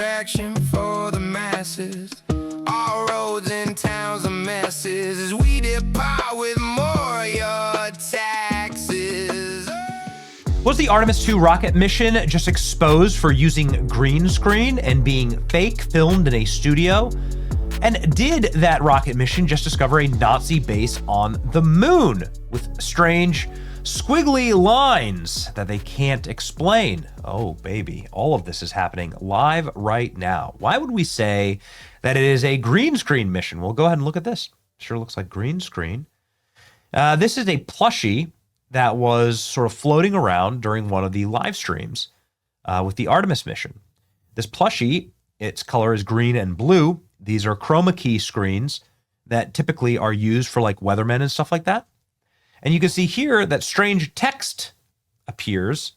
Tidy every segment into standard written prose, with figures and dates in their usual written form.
distraction for the masses. All roads and towns are messes as we depart with more of your taxes. Was the Artemis 2 rocket mission just exposed for using green screen and being fake filmed in a studio? And did that rocket mission just discover a Nazi base on the moon with strange squiggly lines that they can't explain? Oh, baby, all of this is happening live right now. Why would we say that it is a green screen mission? Well, go ahead and look at this. Sure looks like green screen. This is a plushie that was sort of floating around during one of the live streams with the Artemis mission. This plushie, its color is green and blue. These are chroma key screens that typically are used for like weathermen and stuff like that. And you can see here that strange text appears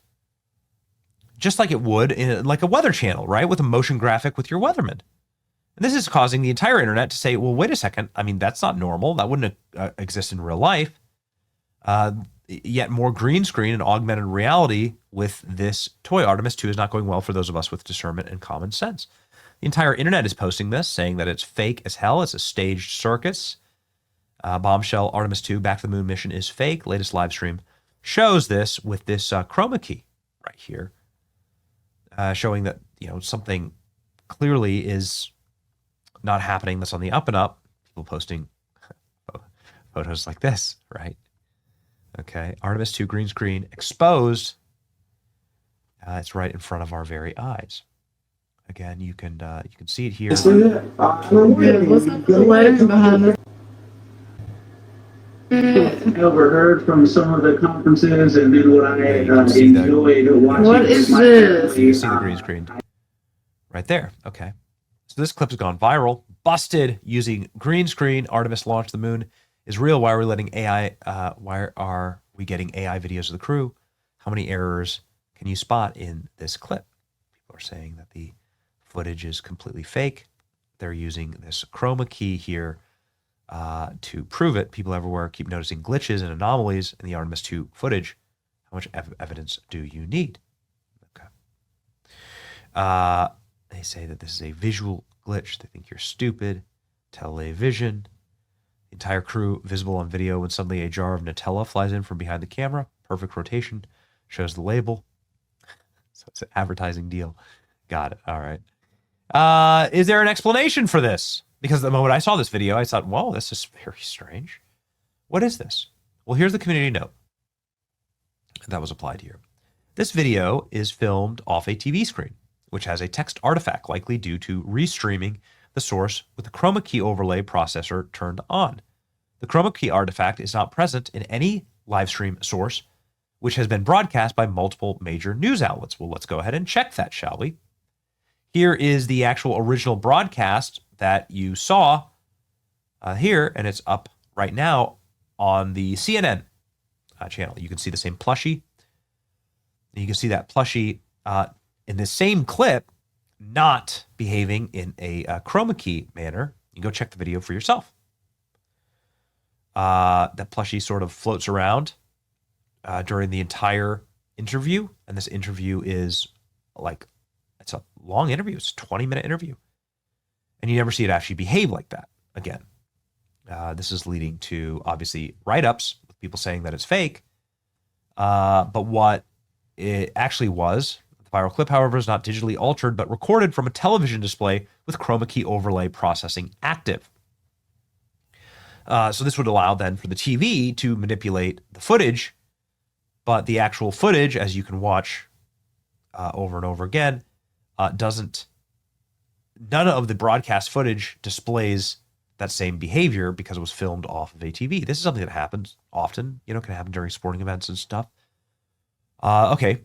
just like it would in like a weather channel, right? With a motion graphic with your weatherman. And this is causing the entire internet to say, well, wait a second. I mean, that's not normal. That wouldn't exist in real life. Yet more green screen and augmented reality with this toy Artemis 2 is not going well for those of us with discernment and common sense. The entire internet is posting this, saying that it's fake as hell. It's a staged circus. Bombshell Artemis 2 Back to the Moon mission is fake. Latest live stream shows this with this chroma key right here, showing that something clearly is not happening. That's on the up and up. People posting photos like this, right? Okay, Artemis 2 green screen exposed. It's right in front of our very eyes. Again, you can see it here. What's up with the letters behind it? I overheard from some of the conferences, and then what I enjoyed watching. What is this? You see the green screen right there. Okay, so this clip has gone viral. Busted using green screen. Artemis launched the moon is real. Why are we letting AI? Why are we getting AI videos of the crew? How many errors can you spot in this clip? People are saying that the footage is completely fake. They're using this chroma key here to prove it. People everywhere keep noticing glitches and anomalies in the Artemis 2 footage. How much evidence do you need? Okay. They say that this is a visual glitch. They think you're stupid. Television. The entire crew visible on video when suddenly a jar of Nutella flies in from behind the camera. Perfect rotation. Shows the label. So it's an advertising deal. Got it. All right. Is there an explanation for this? Because the moment I saw this video, I thought, whoa, this is very strange. What is this? Well, here's the community note that was applied here. This video is filmed off a TV screen, which has a text artifact, likely due to restreaming the source with the chroma key overlay processor turned on. The chroma key artifact is not present in any live stream source, which has been broadcast by multiple major news outlets. Well, let's go ahead and check that, shall we? Here is the actual original broadcast that you saw here, and it's up right now on the CNN channel. You can see the same plushie. And you can see that plushie in the same clip not behaving in a chroma key manner. You go check the video for yourself. That plushie sort of floats around during the entire interview, and this interview is like, it's a long interview. It's a 20-minute interview. And you never see it actually behave like that again. This is leading to, obviously, write-ups with people saying that it's fake. But what it actually was, the viral clip, however, is not digitally altered, but recorded from a television display with chroma key overlay processing active. So this would allow then for the TV to manipulate the footage, but the actual footage, as you can watch over and over again, none of the broadcast footage displays that same behavior because it was filmed off of a TV. This is something that happens often, can happen during sporting events and stuff. Okay.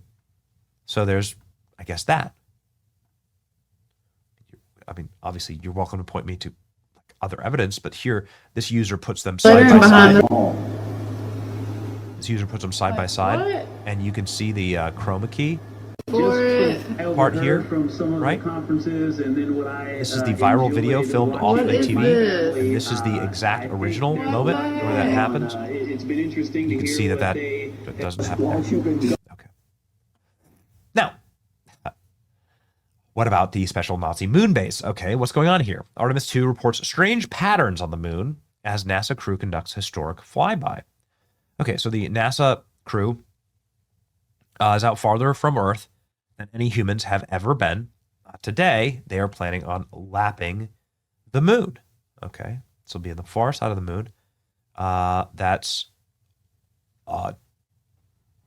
So there's, I guess, that. I mean, obviously you're welcome to point me to other evidence, but here this user puts them side by side. This user puts them side by side, and you can see the chroma key part here, right? This is the viral video filmed off of a TV, and this is the exact original moment where that happens. You can see that doesn't happen there. Okay. Now, What about the special Nazi moon base? Okay, what's going on here? Artemis 2 reports strange patterns on the moon as NASA crew conducts historic flyby. Okay, so the NASA crew is out farther from Earth than any humans have ever been. Today, they are planning on lapping the moon. Okay, this will be on the far side of the moon. That's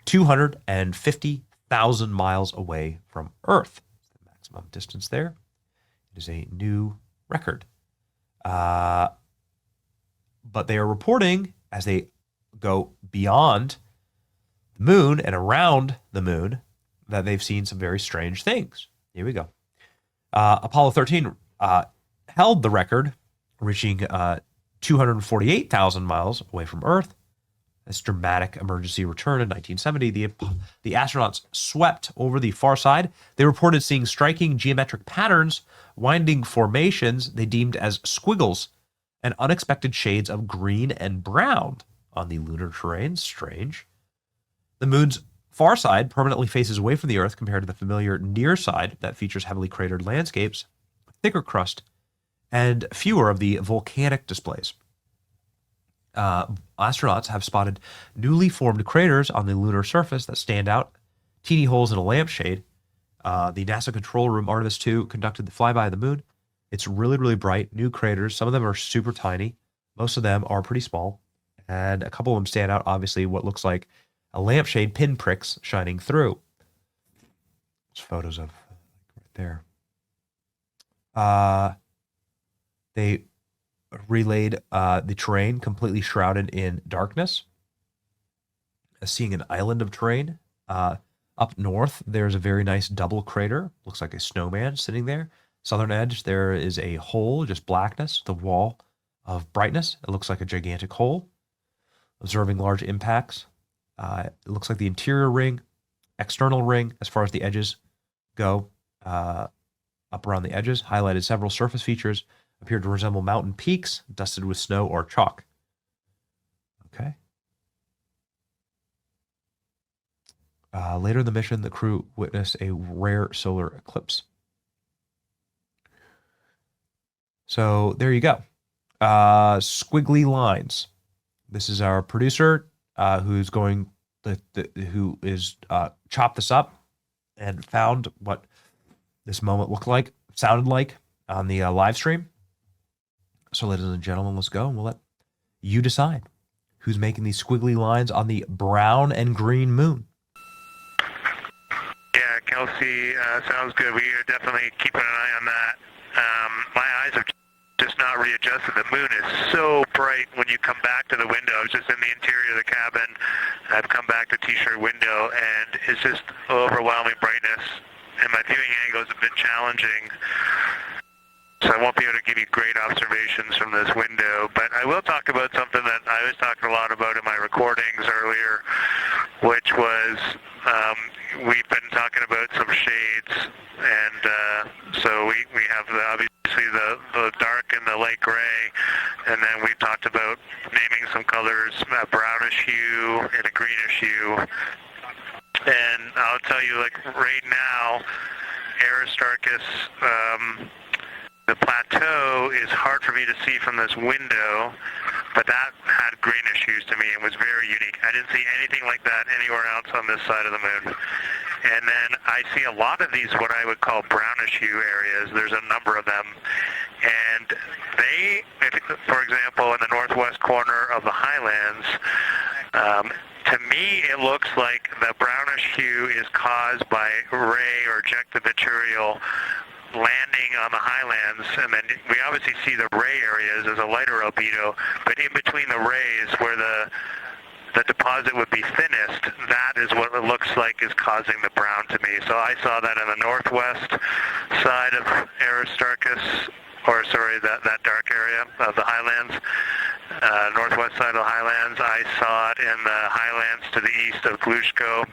250,000 miles away from Earth. The maximum distance there. It is a new record. But they are reporting as they go beyond the moon and around the moon that they've seen some very strange things. Here we go. Apollo 13 held the record, reaching 248,000 miles away from Earth. This dramatic emergency return in 1970, the astronauts swept over the far side. They reported seeing striking geometric patterns, winding formations they deemed as squiggles, and unexpected shades of green and brown on the lunar terrain. Strange. The moon's far side permanently faces away from the Earth compared to the familiar near side that features heavily cratered landscapes, thicker crust, and fewer of the volcanic displays. Astronauts have spotted newly formed craters on the lunar surface that stand out, teeny holes in a lampshade. The NASA control room Artemis 2 conducted the flyby of the moon. It's really, really bright, new craters. Some of them are super tiny. Most of them are pretty small. And a couple of them stand out, obviously, what looks like a lampshade pinpricks shining through. There's photos of right there. They relayed the terrain completely shrouded in darkness. Seeing an island of terrain. Up north, there's a very nice double crater. Looks like a snowman sitting there. Southern edge, there is a hole, just blackness, the wall of brightness. It looks like a gigantic hole. Observing large impacts. It looks like the interior ring, external ring, as far as the edges go, up around the edges, highlighted several surface features, appeared to resemble mountain peaks dusted with snow or chalk. Okay. Later in the mission, the crew witnessed a rare solar eclipse. So there you go. Squiggly lines. This is our producer who's going, who is chopped this up and found what this moment looked like, sounded like on the live stream. So, ladies and gentlemen, let's go and we'll let you decide who's making these squiggly lines on the brown and green moon. Yeah, Kelsey, sounds good. We are definitely keeping an eye on that. My eyes have just not readjusted. The moon is so bright when you come back to the window. I was just in the interior of the cabin. I've come back to T-shirt window, and it's just overwhelming brightness. And my viewing angle is a bit challenging, so I won't be able to give you great observations from this window. But I will talk about something that I was talking a lot about in my recordings earlier, which was we've been talking about some shades, and so we have obviously the dark and the light gray, and then we talked about naming some colors, a brownish hue and a greenish hue. And I'll tell you, like right now, Aristarchus, the plateau is hard for me to see from this window, but that had greenish hues to me and was very unique. I didn't see anything like that anywhere else on this side of the moon. And then I see a lot of these, what I would call brownish hue areas. There's a number of them. And they, for example, in the northwest corner of the highlands, to me, it looks like the brownish hue is caused by ray or ejected material landing on the highlands, and then we obviously see the ray areas as a lighter albedo, but in between the rays where the deposit would be thinnest, that is what it looks like is causing the brown to me. So I saw that in the northwest side of Aristarchus, or sorry, that dark area of the highlands, northwest side of the highlands. I saw it in the highlands to the east of Glushko,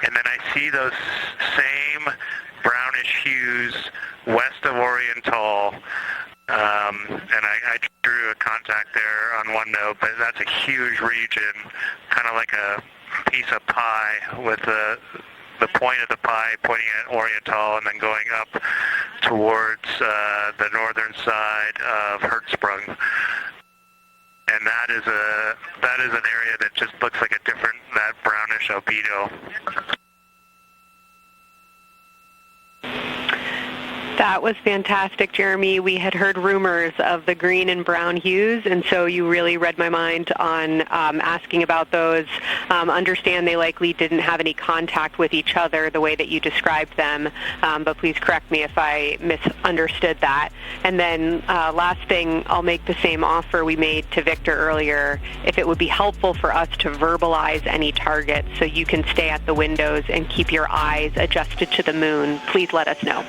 and then I see those same brownish hues west of Oriental, and I drew a contact there on OneNote, but that's a huge region, kind of like a piece of pie with the point of the pie pointing at Oriental and then going up outside of Hertzsprung. And that is an area that just looks like that brownish albedo. That was fantastic, Jeremy. We had heard rumors of the green and brown hues, and so you really read my mind on asking about those. Understand they likely didn't have any contact with each other the way that you described them, but please correct me if I misunderstood that. And then last thing, I'll make the same offer we made to Victor earlier. If it would be helpful for us to verbalize any targets so you can stay at the windows and keep your eyes adjusted to the moon, please let us know.